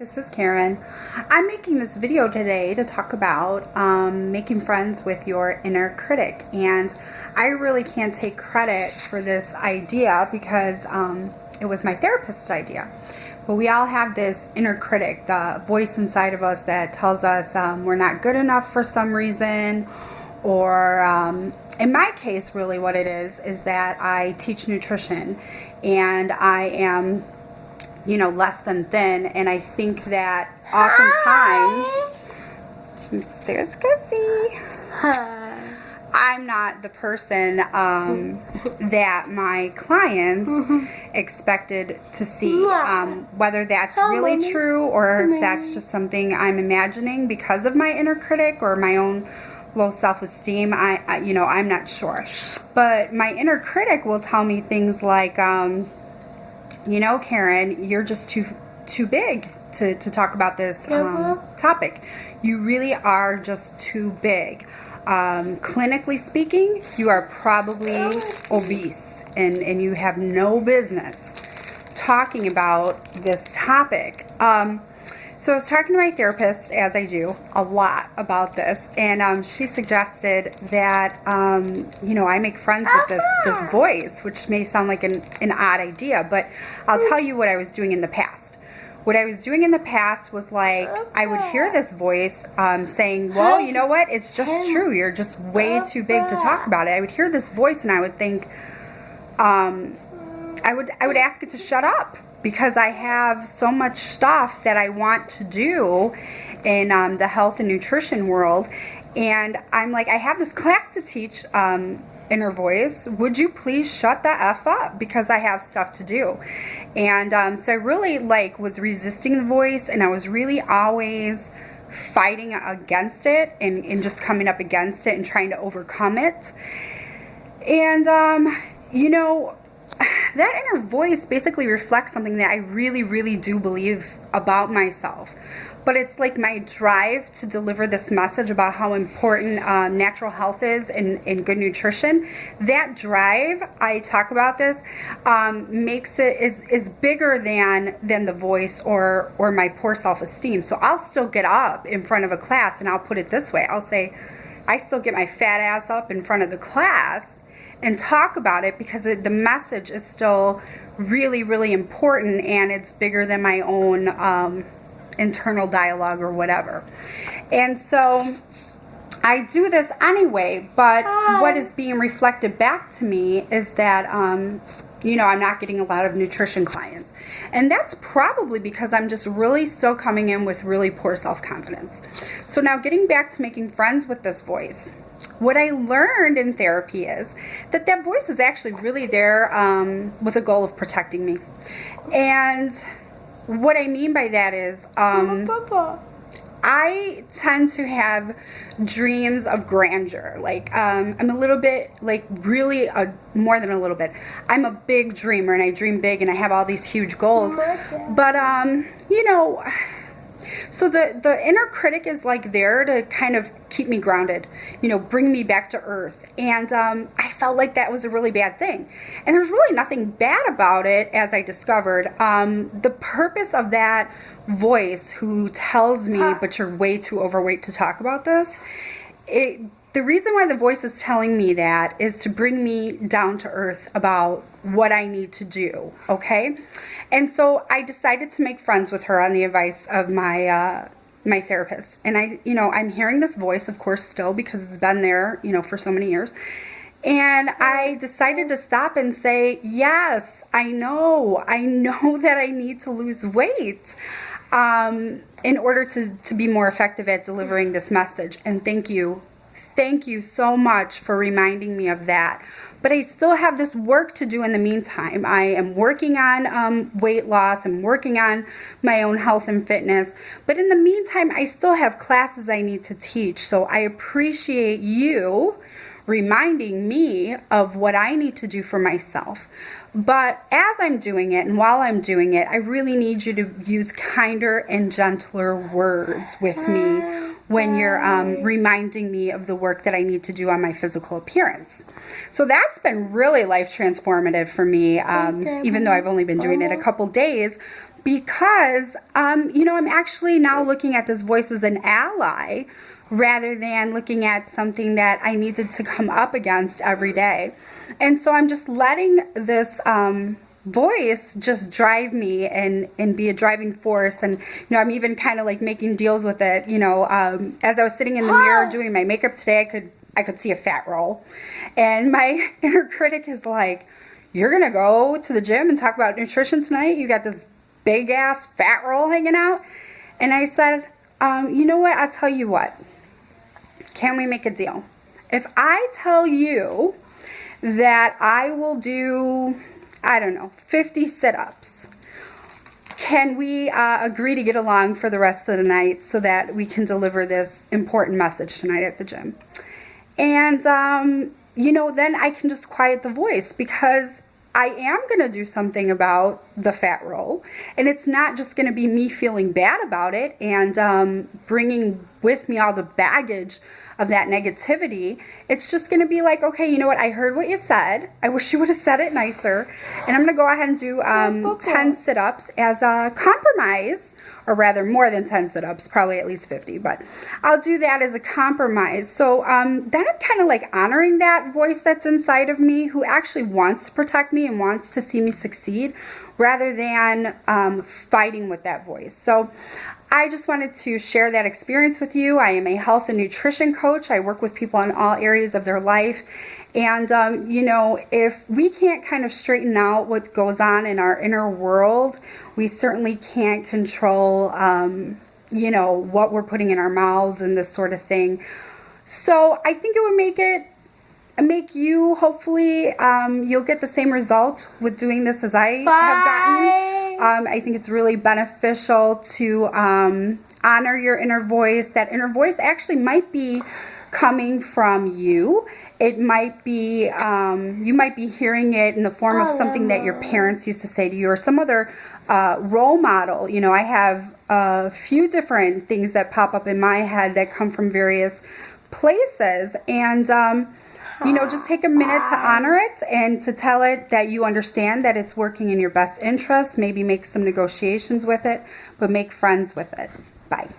This is Karen. I'm making this video today to talk about making friends with your inner critic, and I really can't take credit for this idea because it was my therapist's idea. But we all have this inner critic, the voice inside of us that tells us we're not good enough for some reason, or in my case, really what it is that I teach nutrition and I am less than thin, and I think that oftentimes, there's Gussie, I'm not the person that my clients expected to see. Whether that's really true or if that's just something I'm imagining because of my inner critic or my own low self-esteem, I'm not sure. But my inner critic will tell me things like, Karen, you're just too big to talk about this topic. You really are just too big. Clinically speaking, you are probably obese and you have no business talking about this topic. So I was talking to my therapist, as I do, a lot about this, and she suggested that, I make friends with this voice, which may sound like an odd idea, but I'll tell you what I was doing in the past. What I was doing in the past was like, I would hear this voice saying, well, you know what, it's just true, you're just way too big to talk about it. I would hear this voice and I would think, I would ask it to shut up, because I have so much stuff that I want to do in the health and nutrition world. And I'm like, I have this class to teach, inner voice. Would you please shut the F up, because I have stuff to do. And so I really was resisting the voice, and I was really always fighting against it and just coming up against it and trying to overcome it. And, that inner voice basically reflects something that I really, really do believe about myself. But it's like my drive to deliver this message about how important natural health is and good nutrition. That drive, I talk about this, makes it is bigger than the voice or my poor self-esteem. So I'll still get up in front of a class, and I'll put it this way. I'll say, I still get my fat ass up in front of the class and talk about it, because the message is still really, really important, and it's bigger than my own internal dialogue or whatever. And so I do this anyway, but what is being reflected back to me is that I'm not getting a lot of nutrition clients. And that's probably because I'm just really still coming in with really poor self-confidence. So now getting back to making friends with this voice. What I learned in therapy is that voice is actually really there with a goal of protecting me. And what I mean by that is I tend to have dreams of grandeur. I'm a little bit, really more than a little bit. I'm a big dreamer, and I dream big, and I have all these huge goals. But, so the inner critic is there to kind of keep me grounded, bring me back to earth. And I felt like that was a really bad thing. And there's really nothing bad about it, as I discovered. The purpose of that voice who tells me, but you're way too overweight to talk about this, the reason why the voice is telling me that is to bring me down to earth about what I need to do, okay? And so I decided to make friends with her on the advice of my my therapist. And I'm hearing this voice, of course, still, because it's been there, for so many years. And I decided to stop and say, yes, I know that I need to lose weight in order to be more effective at delivering this message. And thank you so much for reminding me of that. But I still have this work to do in the meantime. I am working on weight loss. I'm working on my own health and fitness. But in the meantime, I still have classes I need to teach. So I appreciate you reminding me of what I need to do for myself. But as I'm doing it, and while I'm doing it, I really need you to use kinder and gentler words with me when you're reminding me of the work that I need to do on my physical appearance. So that's been really life transformative for me, even though I've only been doing it a couple days. because, you know, I'm actually now looking at this voice as an ally rather than looking at something that I needed to come up against every day. And so I'm just letting this voice just drive me and be a driving force. And, you know, I'm even kind of like making deals with it. You know, as I was sitting in the mirror doing my makeup today, I could see a fat roll. And my inner critic is like, you're going to go to the gym and talk about nutrition tonight? You got this big ass fat roll hanging out? And I said, you know what? I'll tell you what. Can we make a deal? If I tell you that I will do, I don't know, 50 sit-ups, can we agree to get along for the rest of the night so that we can deliver this important message tonight at the gym? And, you know, then I can just quiet the voice, because I am going to do something about the fat roll, and it's not just going to be me feeling bad about it and bringing with me all the baggage of that negativity. It's just going to be like, okay, you know what? I heard what you said. I wish you would have said it nicer. And I'm going to go ahead and do 10 sit-ups as a compromise, or rather more than 10 sit-ups, probably at least 50, but I'll do that as a compromise. So then I'm kind of like honoring that voice that's inside of me, who actually wants to protect me and wants to see me succeed, rather than fighting with that voice. So I just wanted to share that experience with you. I am a health and nutrition coach. I work with people in all areas of their life. And, you know, if we can't kind of straighten out what goes on in our inner world, we certainly can't control, you know, what we're putting in our mouths and this sort of thing. So I think it would make you, hopefully, you'll get the same result with doing this as I have gotten. I think it's really beneficial to honor your inner voice. That inner voice actually might be coming from you. It might be, you might be hearing it in the form of something that your parents used to say to you, or some other role model. You know, I have a few different things that pop up in my head that come from various places. And, you know, just take a minute to honor it and to tell it that you understand that it's working in your best interest. Maybe make some negotiations with it, but make friends with it. Bye.